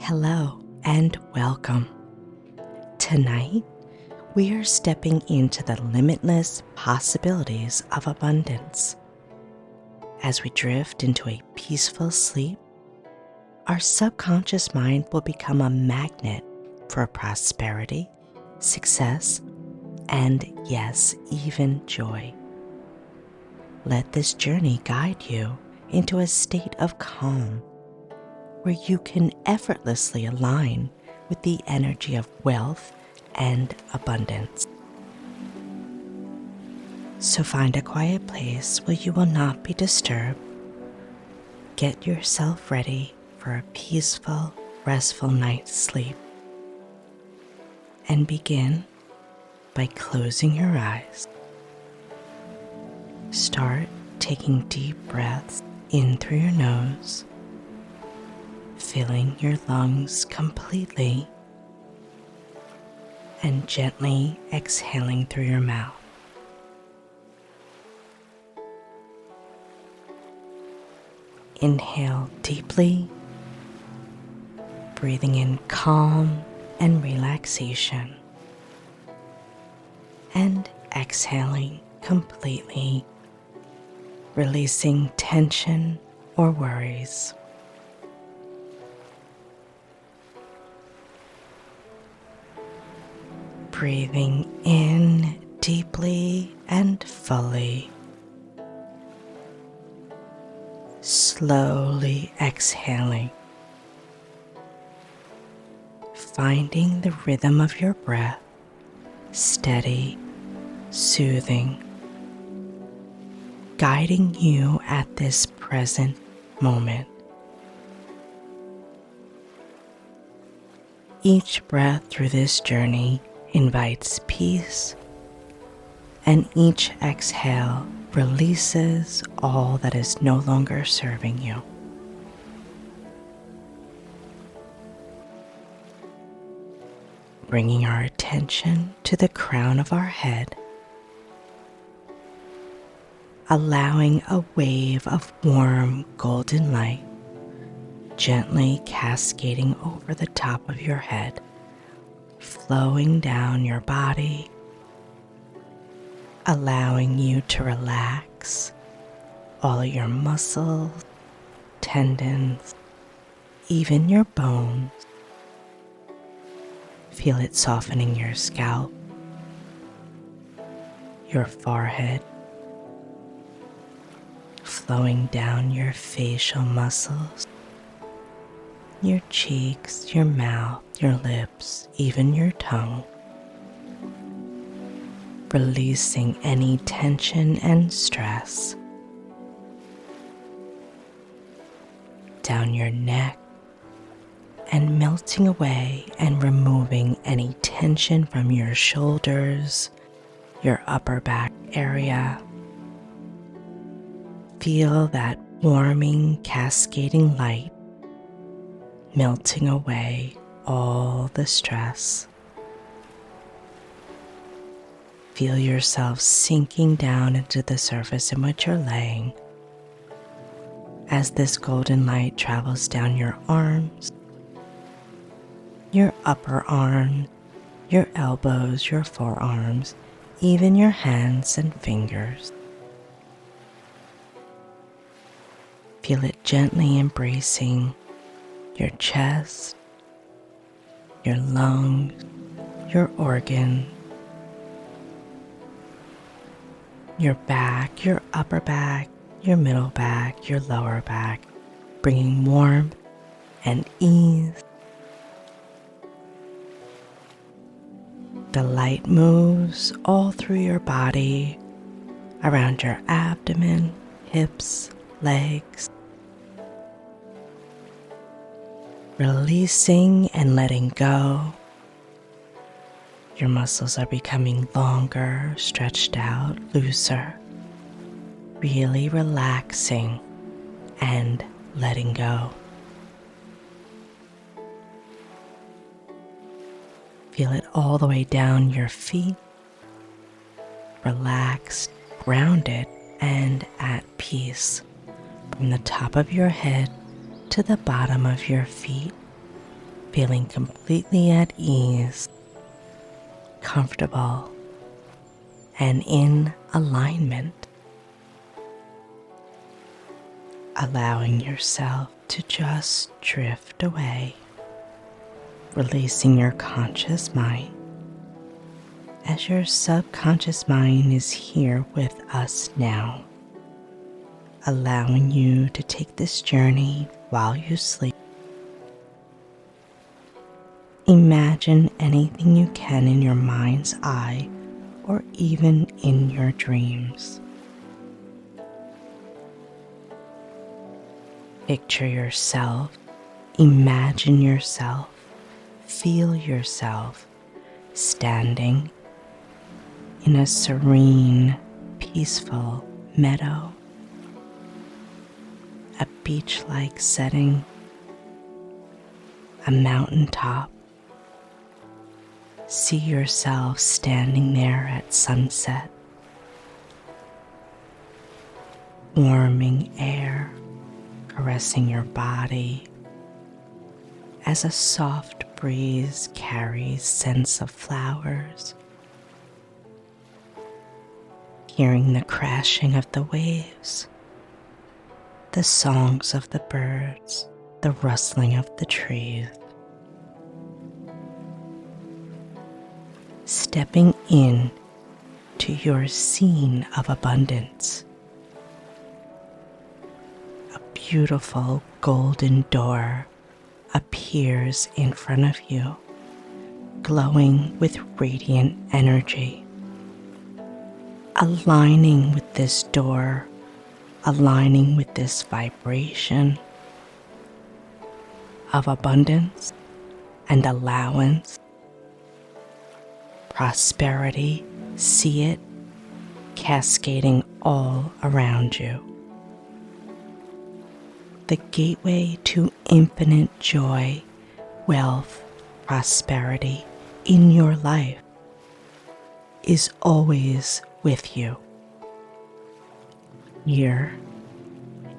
Hello and welcome. Tonight, we are stepping into the limitless possibilities of abundance. As we drift into a peaceful sleep, our subconscious mind will become a magnet for prosperity, success, and yes, even joy. Let this journey guide you into a state of calm where you can effortlessly align with the energy of wealth and abundance. So find a quiet place where you will not be disturbed. Get yourself ready for a peaceful, restful night's sleep. And begin by closing your eyes. Start taking deep breaths in through your nose, filling your lungs completely, and gently exhaling through your mouth. Inhale deeply, breathing in calm and relaxation, and exhaling completely, releasing tension or worries. Breathing in deeply and fully, slowly exhaling, finding the rhythm of your breath, steady, soothing, guiding you at this present moment. Each breath through this journey invites peace, and each exhale releases all that is no longer serving you. Bringing our attention to the crown of our head, allowing a wave of warm golden light gently cascading over the top of your head, flowing down your body, allowing you to relax all of your muscles, tendons, even your bones. Feel it softening your scalp, your forehead, flowing down your facial muscles, your cheeks, your mouth, your lips, even your tongue. Releasing any tension and stress. Down your neck and melting away and removing any tension from your shoulders, your upper back area. Feel that warming, cascading light melting away all the stress. Feel yourself sinking down into the surface in which you're laying as this golden light travels down your arms, your upper arm, your elbows, your forearms, even your hands and fingers. Feel it gently embracing your chest, your lungs, your organs, your back, your upper back, your middle back, your lower back, bringing warmth and ease. The light moves all through your body, around your abdomen, hips, legs, releasing and letting go. Your muscles are becoming longer, stretched out, looser, really relaxing and letting go. Feel it all the way down your feet, relaxed, grounded, and at peace, from the top of your head to the bottom of your feet, feeling completely at ease, comfortable, and in alignment, allowing yourself to just drift away, releasing your conscious mind as your subconscious mind is here with us now, allowing you to take this journey while you sleep. Imagine anything you can in your mind's eye or even in your dreams. Picture yourself, imagine yourself, feel yourself standing in a serene, peaceful meadow, a beach-like setting, a mountaintop. See yourself standing there at sunset, warming air caressing your body as a soft breeze carries scents of flowers, hearing the crashing of the waves, the songs of the birds, the rustling of the trees. Stepping in to your scene of abundance. A beautiful golden door appears in front of you, glowing with radiant energy. Aligning with this door, aligning with this vibration of abundance and allowance, prosperity, see it cascading all around you. The gateway to infinite joy, wealth, prosperity in your life is always with you. Here,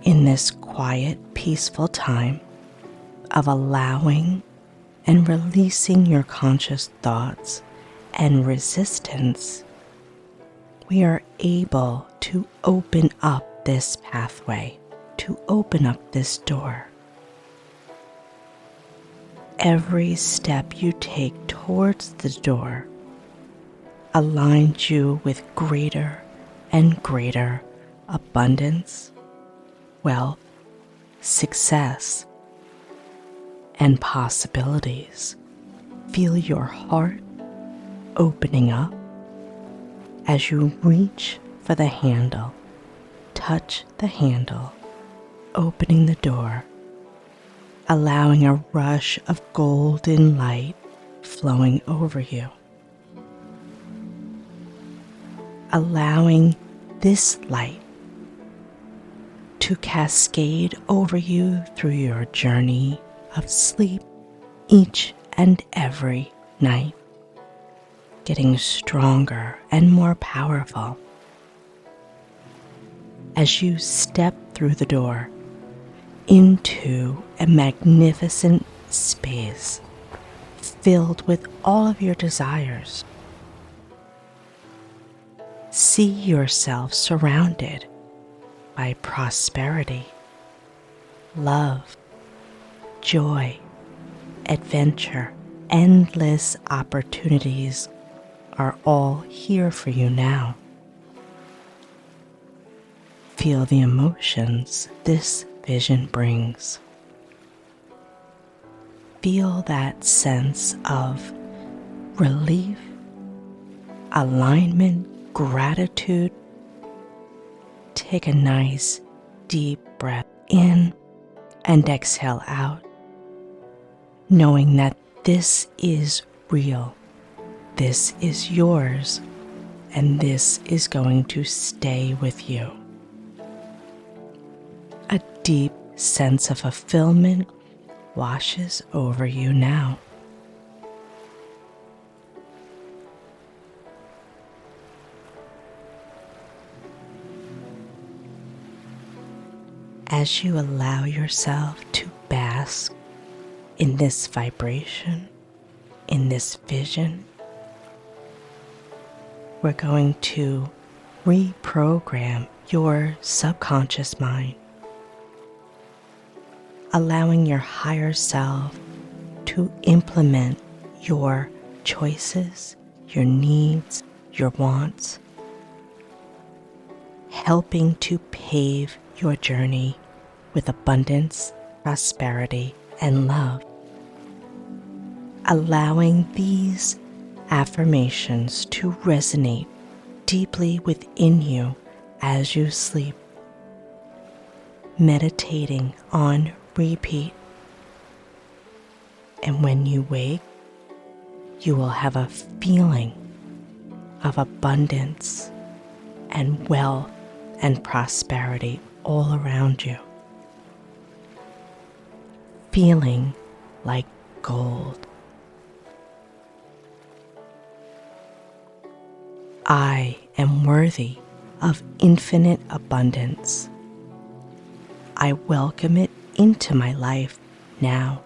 in this quiet, peaceful time of allowing and releasing your conscious thoughts and resistance, we are able to open up this pathway, to open up this door. Every step you take towards the door aligns you with greater and greater abundance, wealth, success, and possibilities. Feel your heart opening up as you reach for the handle, touch the handle, opening the door, allowing a rush of golden light flowing over you. Allowing this light to cascade over you through your journey of sleep each and every night, getting stronger and more powerful. As you step through the door into a magnificent space filled with all of your desires, see yourself surrounded by prosperity, love, joy, adventure. Endless opportunities are all here for you now. Feel the emotions this vision brings. Feel that sense of relief, alignment, gratitude. Take a nice deep breath in and exhale out, knowing that this is real, this is yours, and this is going to stay with you. A deep sense of fulfillment washes over you now. As you allow yourself to bask in this vibration, in this vision, we're going to reprogram your subconscious mind, allowing your higher self to implement your choices, your needs, your wants, helping to pave your journey with abundance, prosperity, and love. Allowing these affirmations to resonate deeply within you as you sleep, meditating on repeat. And when you wake, you will have a feeling of abundance and wealth and prosperity all around you. Feeling like gold. I am worthy of infinite abundance. I welcome it into my life now.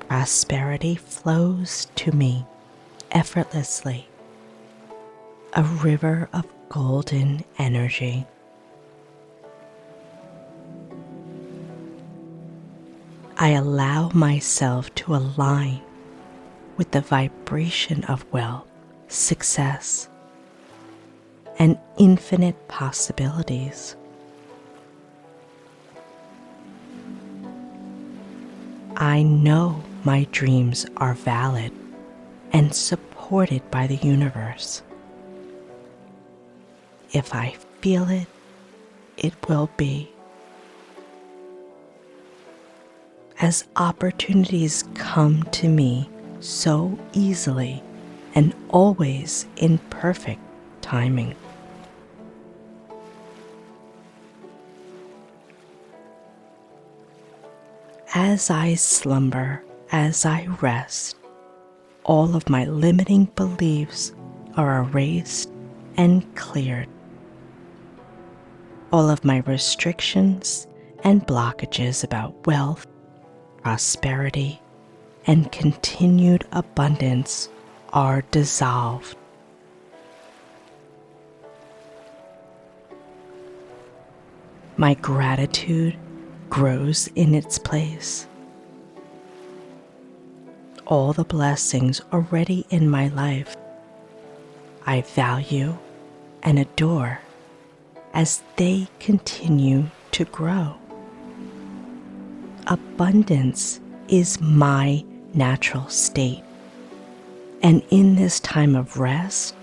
Prosperity flows to me effortlessly, a river of golden energy. I allow myself to align with the vibration of wealth, success, and infinite possibilities. I know my dreams are valid and supported by the universe. If I feel it, it will be. As opportunities come to me so easily and always in perfect timing. As I slumber, as I rest, all of my limiting beliefs are erased and cleared. All of my restrictions and blockages about wealth, prosperity, and continued abundance are dissolved. My gratitude grows in its place. All the blessings already in my life, I value and adore as they continue to grow. Abundance is my natural state, and in this time of rest,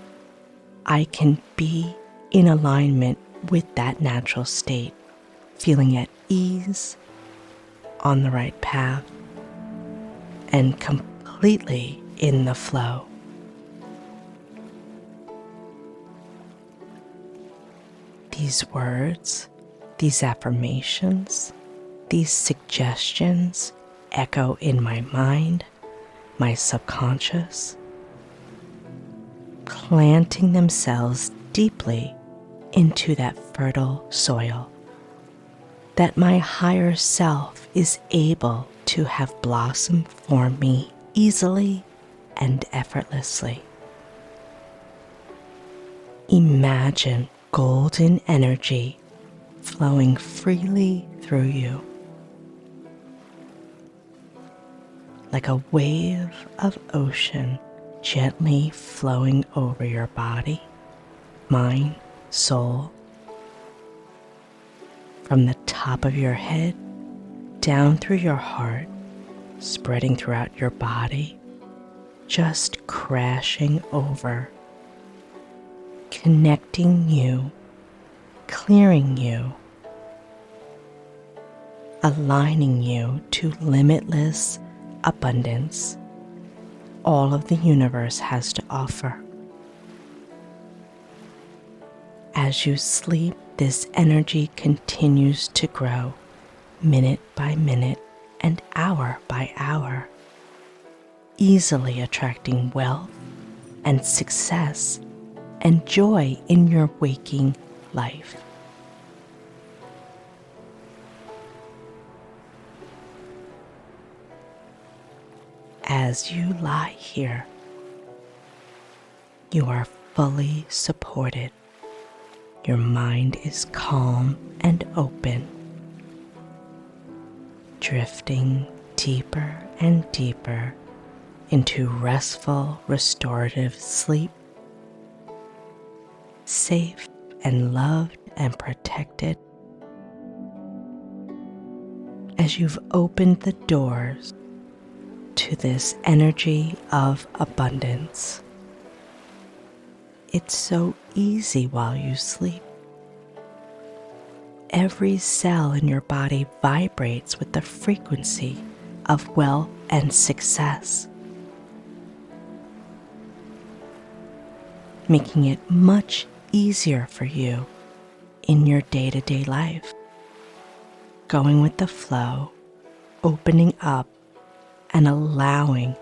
I can be in alignment with that natural state, feeling at ease, on the right path, and completely in the flow. These words, these affirmations, these suggestions echo in my mind, my subconscious, planting themselves deeply into that fertile soil that my higher self is able to have blossom for me easily and effortlessly. Imagine golden energy flowing freely through you, like a wave of ocean gently flowing over your body, mind, soul, from the top of your head down through your heart, spreading throughout your body, just crashing over, connecting you, clearing you, aligning you to limitless abundance all of the universe has to offer. As you sleep, this energy continues to grow minute by minute and hour by hour, easily attracting wealth and success and joy in your waking life. as you lie here, you are fully supported. Your mind is calm and open, drifting deeper and deeper into restful, restorative sleep, safe and loved and protected. As you've opened the doors to this energy of abundance, it's so easy while you sleep. Every cell in your body vibrates with the frequency of wealth and success, making it much easier for you in your day-to-day life. Going with the flow, opening up and allowing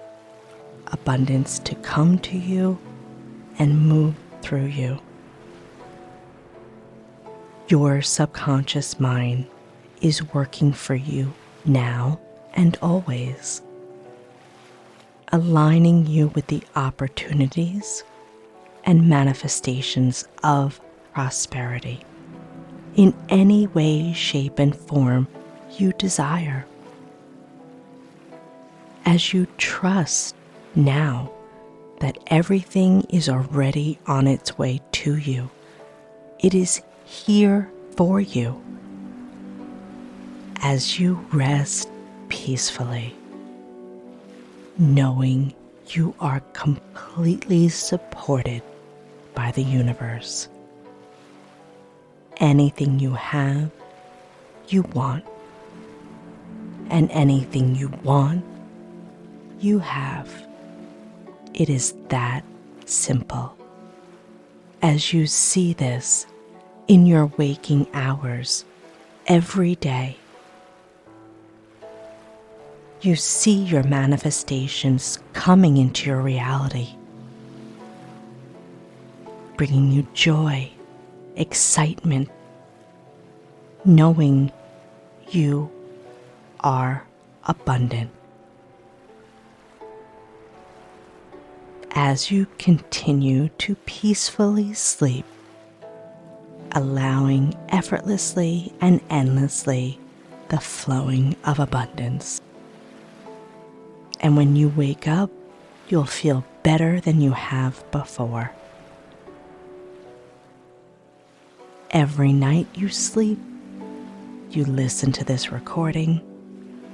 abundance to come to you and move through you. Your subconscious mind is working for you now and always, aligning you with the opportunities and manifestations of prosperity in any way, shape, and form you desire. As you trust now that everything is already on its way to you, it is here for you. As you rest peacefully, knowing you are completely supported by the universe. Anything you have, you want. And anything you want, you have. It is that simple. As you see this in your waking hours every day, you see your manifestations coming into your reality, bringing you joy, excitement, knowing you are abundant. As you continue to peacefully sleep, allowing effortlessly and endlessly the flowing of abundance. And when you wake up, you'll feel better than you have before. Every night you sleep, you listen to this recording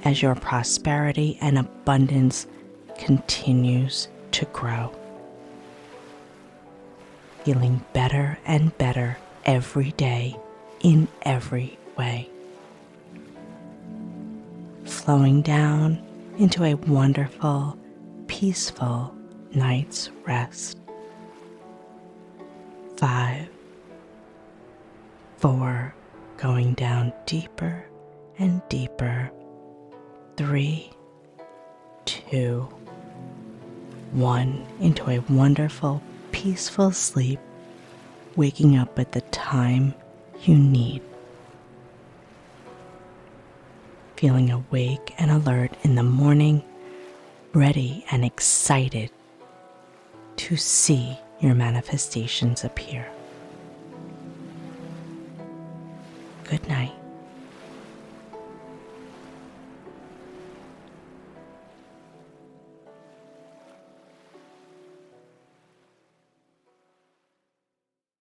as your prosperity and abundance continues to grow. Feeling better and better every day in every way. Flowing down into a wonderful, peaceful night's rest. 5, 4, going down deeper and deeper. 3, 2, 1, into a wonderful, peaceful sleep, waking up at the time you need. Feeling awake and alert in the morning, ready and excited to see your manifestations appear. Good night.